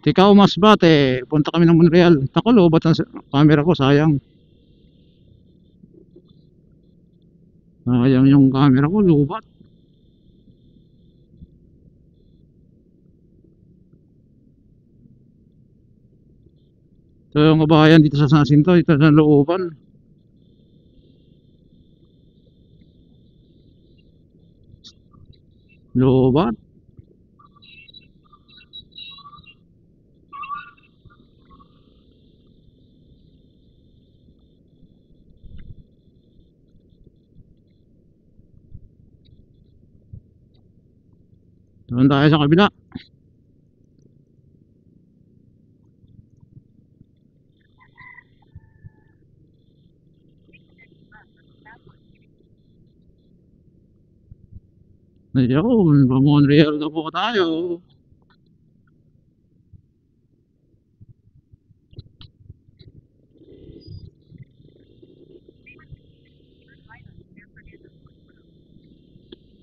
Ikaw Masbate, punta kami ng Monreal. Tako, lobat ang camera ko, sayang. Sayang yung camera ko, lobat. So yung kabahayan dito sa San Jacinto, dito sa looban. Lobat. Doon tayo sa kabila. Ayun, pa-Monreal na po tayo.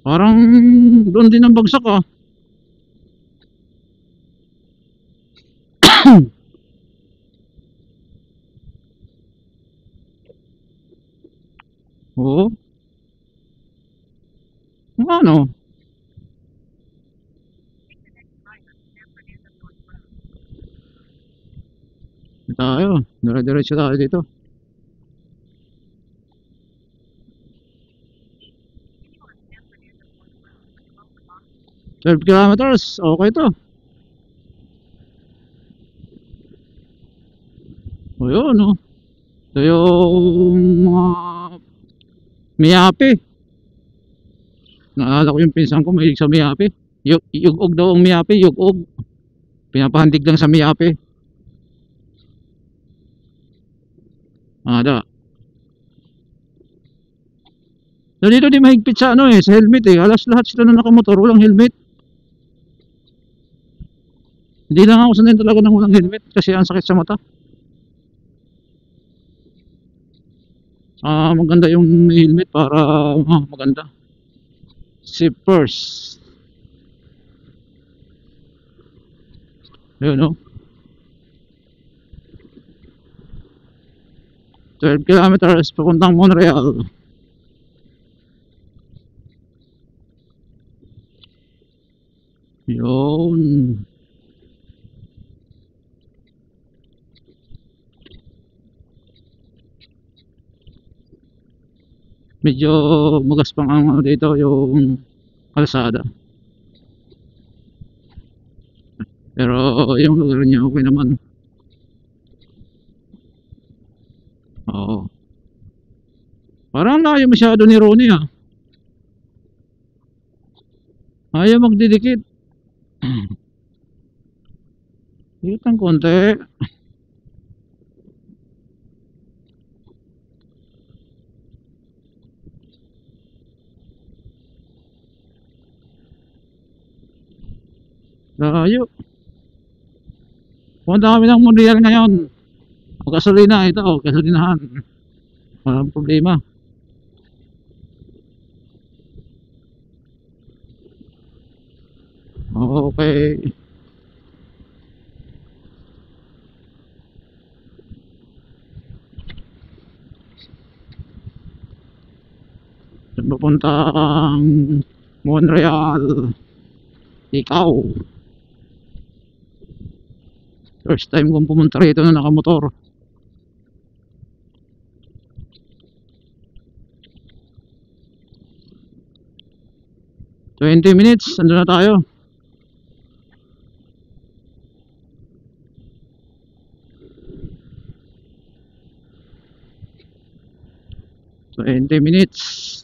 Parang doon din ang bagsak ah. Oo. Ano? Tayo, dire-diretso tayo dito. $12 kilometers, okay to. O yun, no? Ito yung Miyapi. Naalala ko yung pinsan ko, mahilig sa Miyapi. Yugog daw ang Miyapi, yugog. Pinapahandig lang sa Miyapi. Ada. So dito di mahigpit sa ano sa helmet eh. Alas lahat sila na nakamotor, walang helmet. Hindi lang ako sanay talaga ng walang helmet kasi ang sakit sa mata. Maganda yung helmet para maganda. Safety first. Ayun no. 12 kilometers papuntang Monreal. Yun. Medyo magaspang ang dito yung kalsada. Pero yung lugar niya okay naman. Oo. Parang layo masyado ni Ronnie ah. Ayaw magdidikit. Dikit ang konti. Layo. Punta kami ng Monreal ngayon. Gasolina ito, gasolinahan. Walang problema. Okay. Papuntang Monreal. Ikaw. First time kong pumunta rito na nakamotor. $20 minutes, andun na tayo. $20 minutes.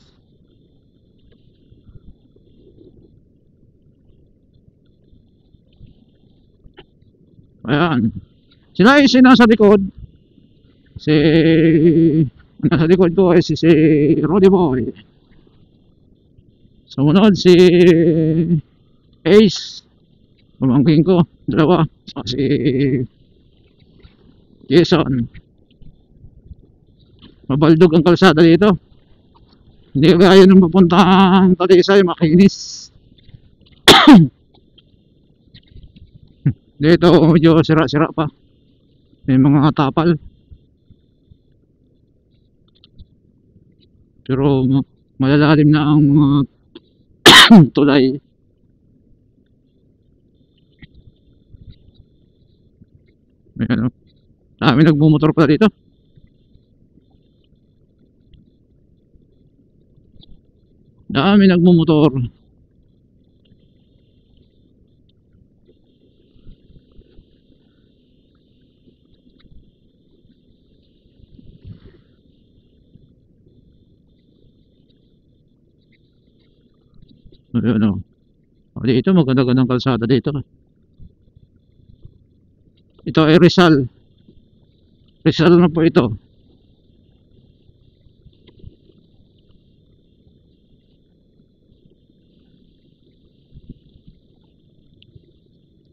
Ayan. Sila ay nasa likod. Nasa likod ko ay si Roddy Boy. Sumunod si Ace. Pamangkin ko, dalawa. So, si Jason. Mabaldog ang kalsada dito. Hindi kagaya nung papuntang Talisay, makinis. Dito medyo sira-sira pa. May mga tapal. Pero malalalim na ang mga tulay. Ayan o. Dami nagmumotor pala dito. Dami nagmumotor. Ayan o. Dito maganda-gandang kalsada dito. Ito ay Rizal. Rizal na po ito.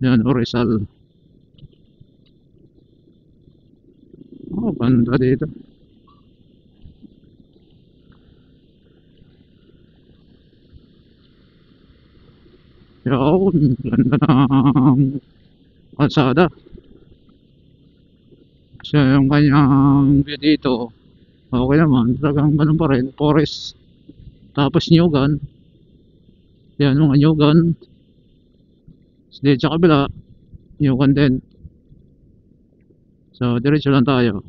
Yan o, Rizal. Oh, banda dito. Yun, ganda ng kalsada. So yung kanyang view dito, okay naman. Talagang ganun pa rin, forest. Tapos Nyugan. Yan mga Nyugan. Dito sa kabila, Nyugan din. So diretso lang tayo.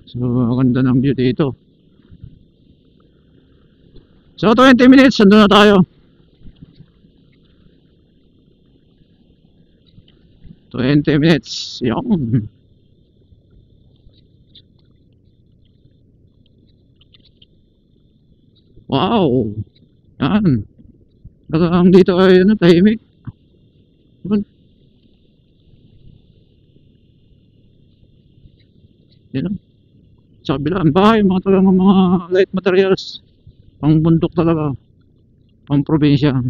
So ganda ng view dito. So 20 minutes, nandun na tayo. 20 minutes. Yun. Wow. Yan. Talagang dito ay ano, tahimik. Yun. Yan. Sa kabila, ang bahay, mga talagang mga light materials. Pang bundok talaga. Pang probinsya.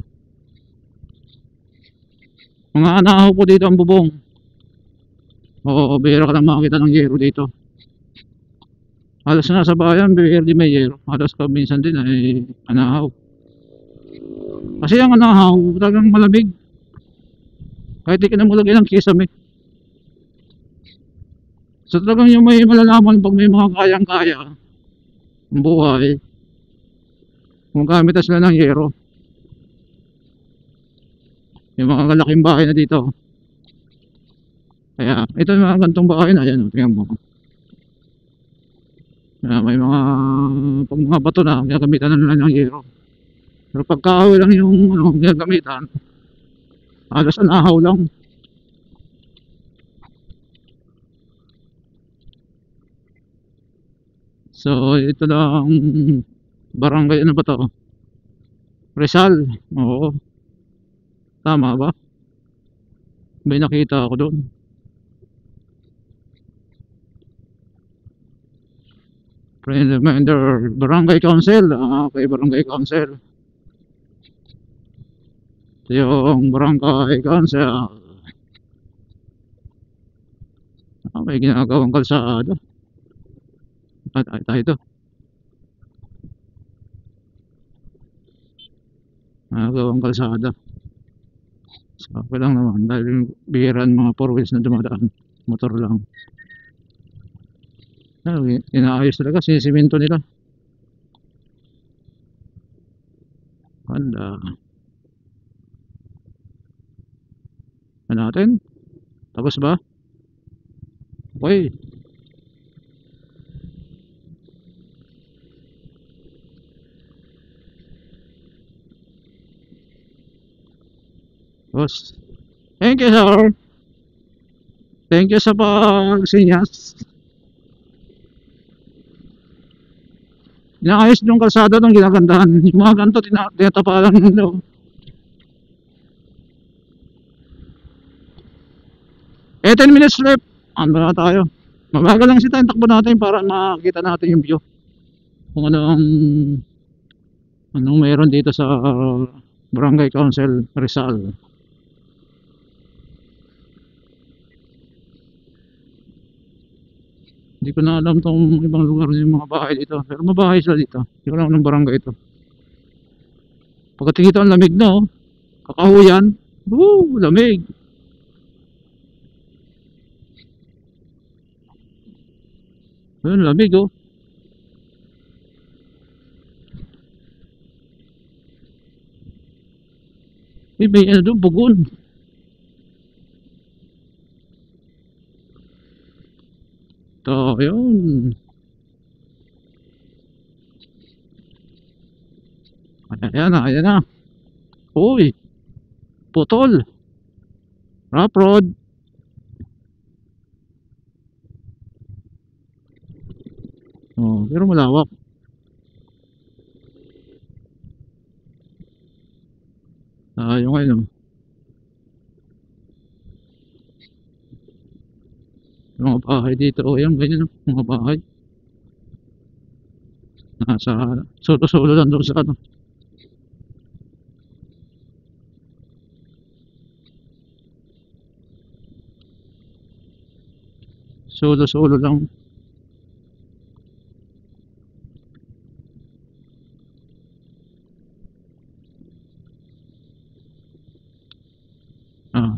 Mga anahaw po dito ang bubong. Oo, bihira ka lang makakita ng yero dito. Halos nasa bayan, bihira di may yero. Halos minsan din ay anahaw. Kasi ang anahaw, talagang malamig. Kahit di ka na mulagay ng kisame. So talagang yung may malalaman pag may mga kayang-kaya ang buhay, gumagamit na sila ng yero. Yung mga kalaking bahay na dito. Kaya ito yung mga gantong bahay na yan, tingnan mo. Kaya may mga pag mga bato na gagamitan na nila ng yero. Pero pagkahoy lang yung ano, gagamitan, halos anahaw lang. So ito lang barangay, ano ba to? Rizal. Oo. Tama ba? May nakita ako doon. Friend reminder, barangay council. Okay, barangay council. Ito yung barangay council. May ginagawang kalsada. At ito. Ginagawang kalsada. So, okay lang naman dahil bihiran mga 4 wheels na dumadaan, motor lang. Inaayos talaga, sinisimento nila. Ganda. Ano natin? Tapos ba? Okay. Boss. Thank you, sir. Thank you sa pag-sinyas. Inaayos yung kalsada ng ginagandahan. Yung mga ganito, tinatapalan nila. 10 minutes left. Ano na tayo? Mabagal lang si tayo takbo natin para makita natin yung view. Kung anong mayroon dito sa Barangay Council Rizal. Hindi ko na alam tong ibang lugar yung mga bahay dito. Pero mabahay sila dito. Hindi ko alam ng barangay ito. Pagdating ito ang lamig na oh. Kakahuyan. Woo! Lamig. Ayun, lamig oh. May ano doon, bugon. Ito, yun. Ayan na, ayan na. Uy, putol. Rough road. Oh, pero malawak. Yung ngayon, yung mga bahay dito. Oh, yan, ganyan, oh, mga bahay. Nasa, solo-solo lang doon sa ano. Solo-solo lang. Ah,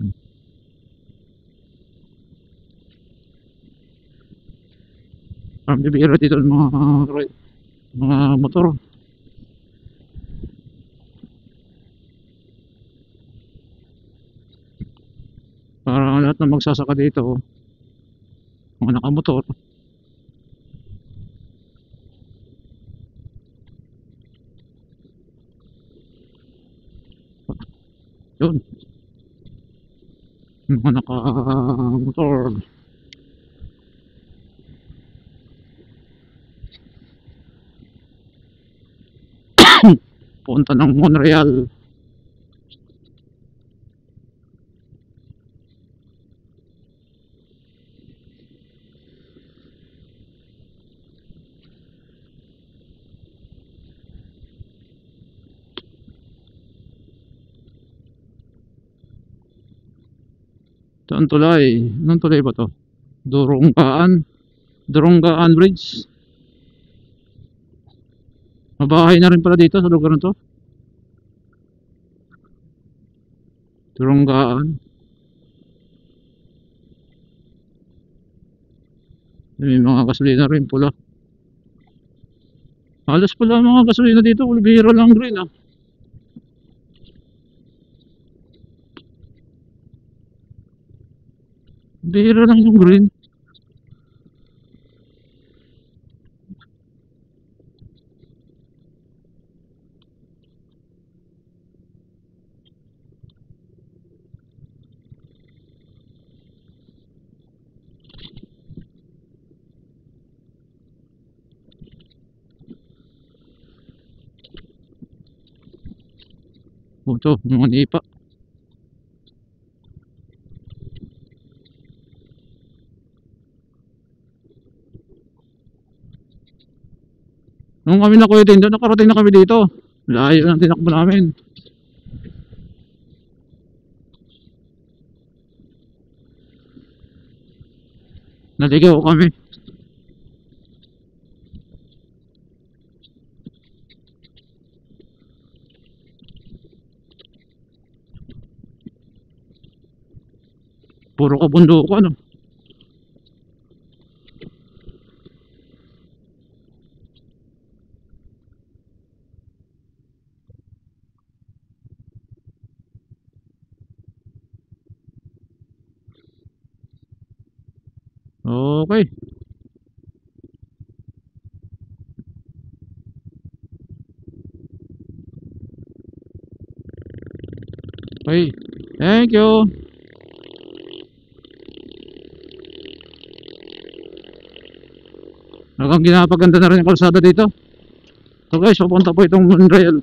parang bibira dito ng mga motor. Parang lahat ng magsasaka dito, oh, mga nakamotor. Yun, mga nakamotor. Punta ng Monreal. Ito ang tulay. Anong tulay ba to? Durunggaan. Durunggaan Bridge. Mabahay na rin pala dito sa lugar na to. Durunggaan. May mga gasolina rin pula. Halos pala mga gasolina dito. Bihira lang green ah. Bihira lang yung green. O ito, mga nipa. Nung kami na Kuya Tindo, nakarating na kami dito. Layo ng tinakbo namin. Naligaw kami. Puro kabundukan ano. Okay. Okay. Thank you. Hanggang ginapaganda na rin yung kalsada dito. So guys, papunta po itong Monreal.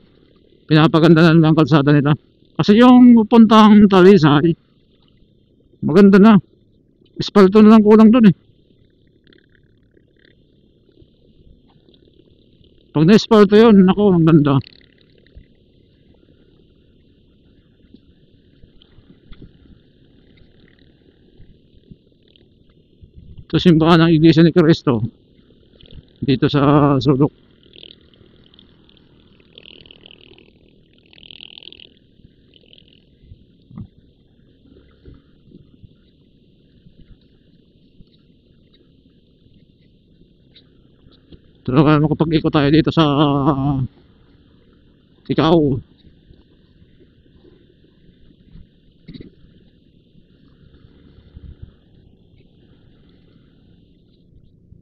Pinapaganda na lang ang kalsada nila. Kasi yung pupuntang Talisay, maganda na. Espalto na lang kulang dun eh. Pag na-espalto yun, nako, ang ganda. Ito Ito simbahan ng Iglesia ni Cristo dito sa Sulok. Talaga makapag-ikot tayo dito sa Ikaw.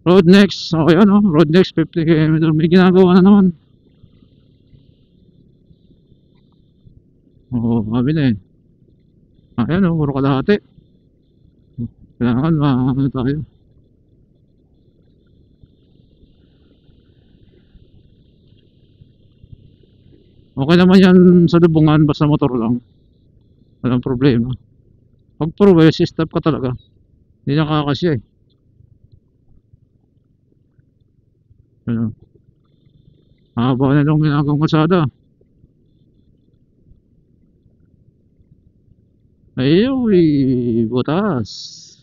Road next. So ayan o, road next 50 km. May ginagawa na naman. Oo, sabi na eh. Ayan o, puro kalahati. Kailangan ano tayo. Okay naman yan sa lubungan, basta motor lang. Walang problema. Pag puro stop ka talaga. Hindi nakakasya eh. Ano? Haba na nung ginagawang kalsada. Ayun, butas.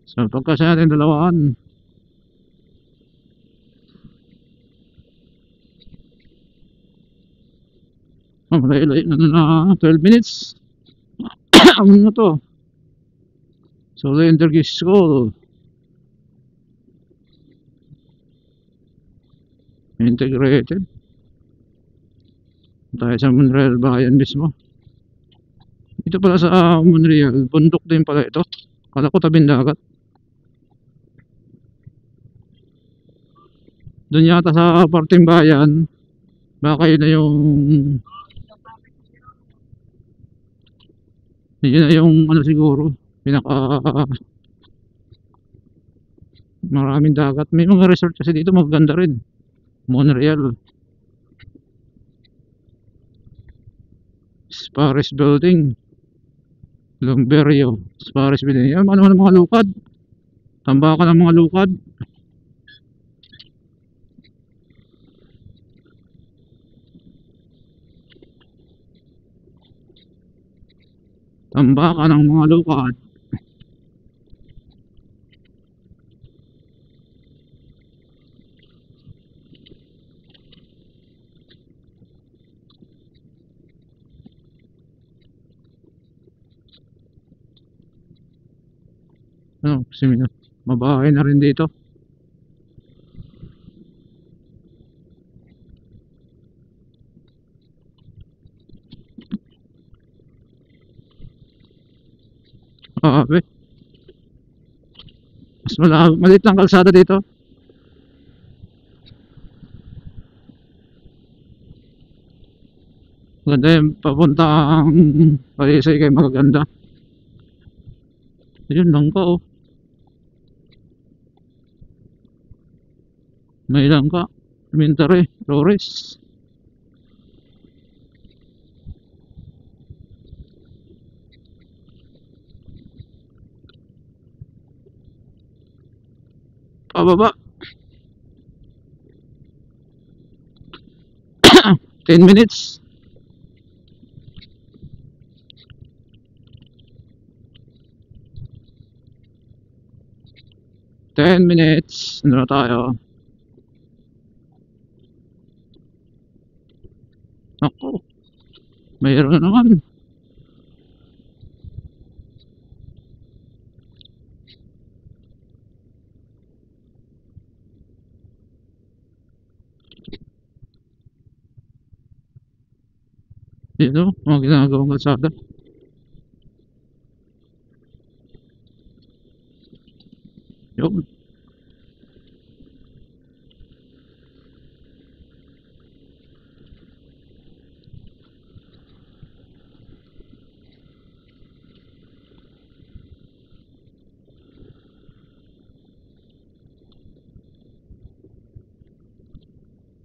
So pagkasya natin dalawaan. Oh, layo-layo na 12 minutes. Ano na to? So Intergis School. Integrated. Tayo sa Monreal Bayan mismo. Ito pala sa Monreal, bundok din pala ito. Kala ko tabing dagat. Doon yata sa parting bayan, baka yun na yung ano siguro, pinaka maraming dagat. May mga resort kasi dito maganda rin. Monreal, Spares Building, Lumberio, Spares Building. Yan, ano ng mga lukad. Tambakan ng mga lukad. Tambakan ng mga lukad. Ano, mabahay na rin dito. Mas maliit lang kalsada dito. Maganda yung papunta ang Palisay kay magaganda. Ayun lang ka oh. May lang ka. Elementary, Flores. Pababa. 10 minutes. Ano na tayo? Ako. Mayroon na naman. Dito, mga ginagawang kalsada. Yun.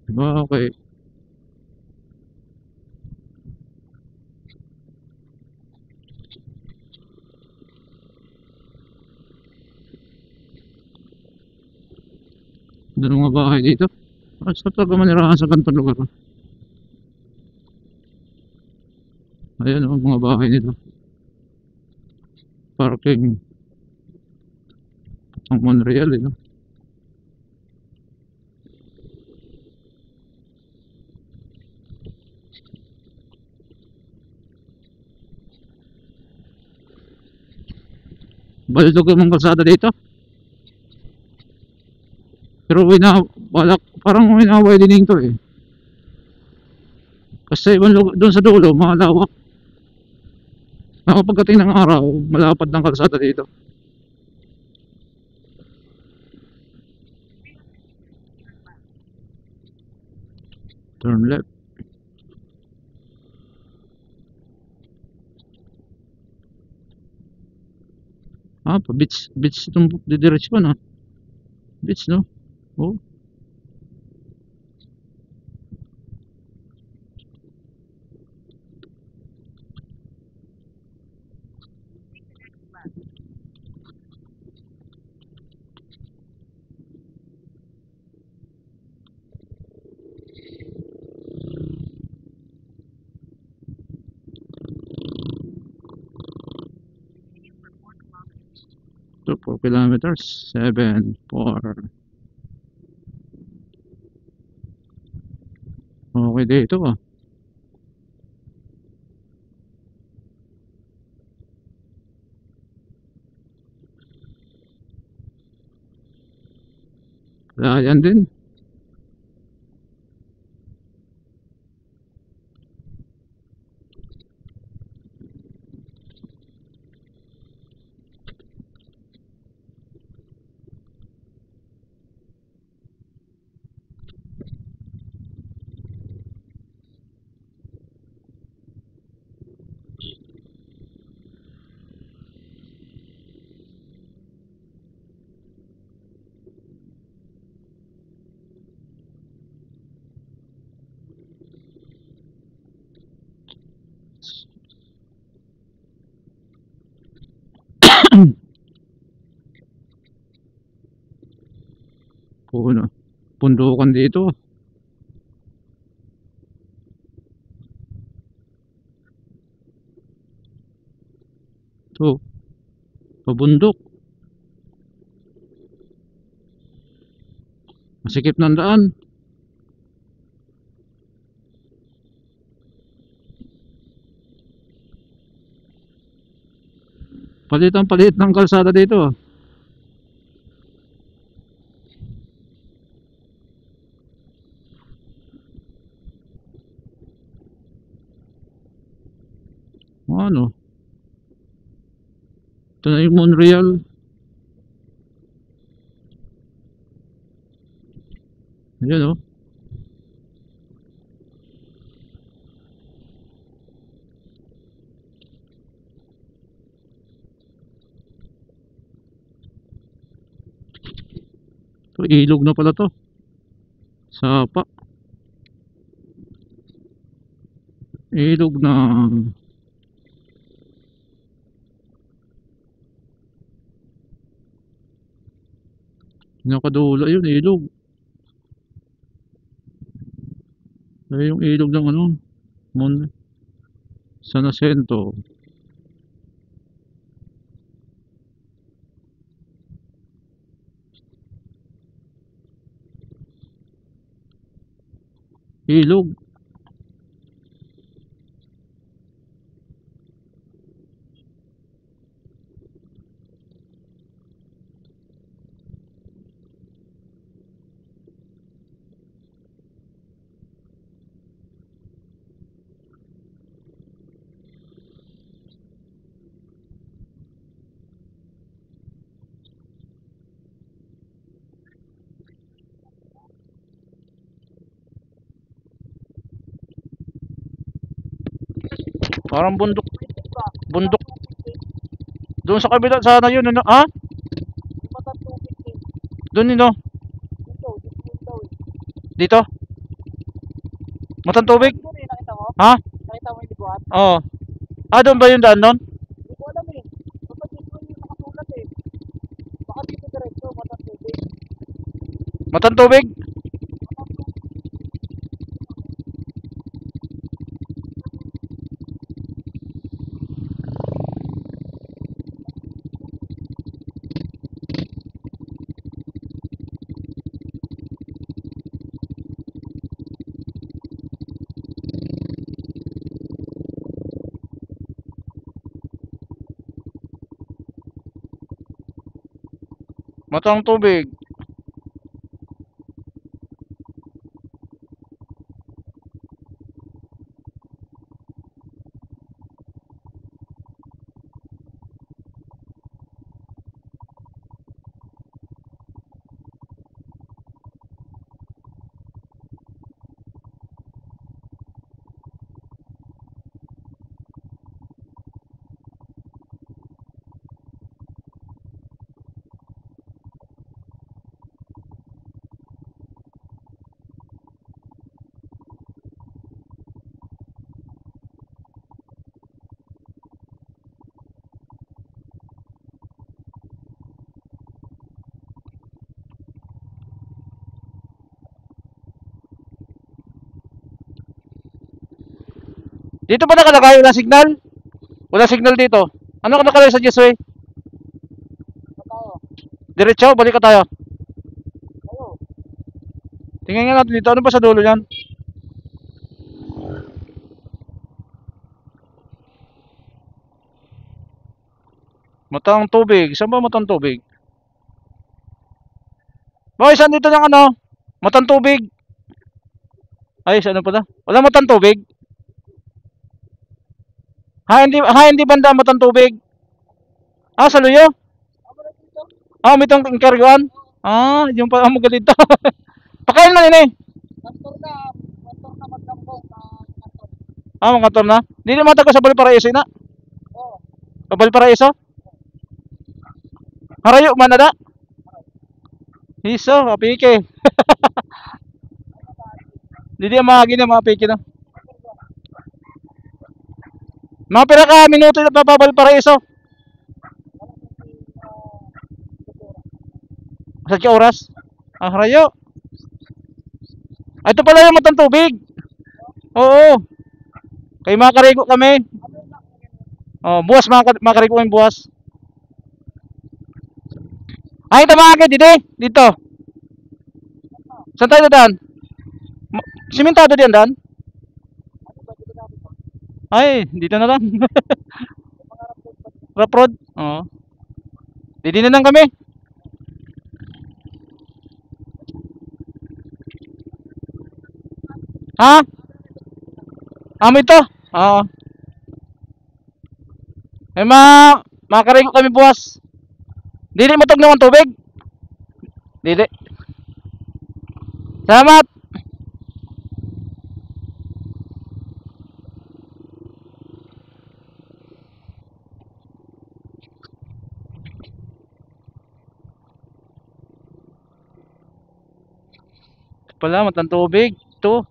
Diba, okay. Doon mga bahay dito. Sa talaga manirahan sa ganitong lugar. Ayan o, mga bahay nila. Parking. Ang Monreal eh, no? Baldog yung kalsada dito. Pero parang wina-widening to eh. Kasi doon sa dulo, malawak. Ako pagdating ng araw, malapad ng kalsada dito. Turn left. Beach itong didiretsyon ha. Beach no? Oh. So 4 kilometers, 7, 4. Okay dito ah. Yan din. Puno. Pundukan dito. To. Pabundok. Masikip ng daan. Palit ng kalsada dito ah. Ano? Ito na yung Monreal. Ayan o. Ito, ilog na pala to. Sapa. Ilog na. Nakadula yun, ilog. Ay, yung ilog ng ano, San Jacinto. Ilog. Parang bundok. Bundok. Doon sa kabila, sana yun, ano? Ha? Doon yun, no? Dito? Matang tubig? Ha? Nakita mo yung liguan? Oo. Doon ba yung daan doon? Hindi ko alam eh. Basta dito yung nakasulat eh. Baka dito diretso, matang tubig. Matang tubig? Matang tubig. Matang tubig. Dito ba nakalagay? Walang signal? Walang signal dito. Ano nakalagay sa Jesway? Sa tayo. Diretso, balik ka tayo. Ayo. Tingnan nga natin dito. Ano ba sa dulo yan? Matang tubig. Saan ba matang tubig? Boy, saan dito ng ano? Matang tubig. Ay, saan pala? Wala matang tubig. Ha, hindi banda matang tubig. Ah, sa luyo? Amo na dito. Ah, may itong karguan. Ah, yung pa mo dito. Pakain na ini. Pastor na magkambong na pastor. Ah, mga kator na. Dili man tago sa Valparaiso na. Oo. Sa Valparaiso. Harayo man na da. Hiso, apike. Dili mga gina mga apike na. Mga pira ka minuto na pa Valparaiso. Sa oras. Ah, harayo. Ah, ito pala yung matang tubig. Oo. Kay makarigo kami. Oh, buwas makarigo kami buwas. Ay, tama ka dito. Saan tayo dadaan? Simentado diyan dan? Ay, dito na lang. Rough road. Oo. Dito na lang kami. Ha? Amo ito? Oo. Ay, makarigo kami buwas. Dili matog naman tubig. Dili. Salamat. Pala matang tubig. Ito.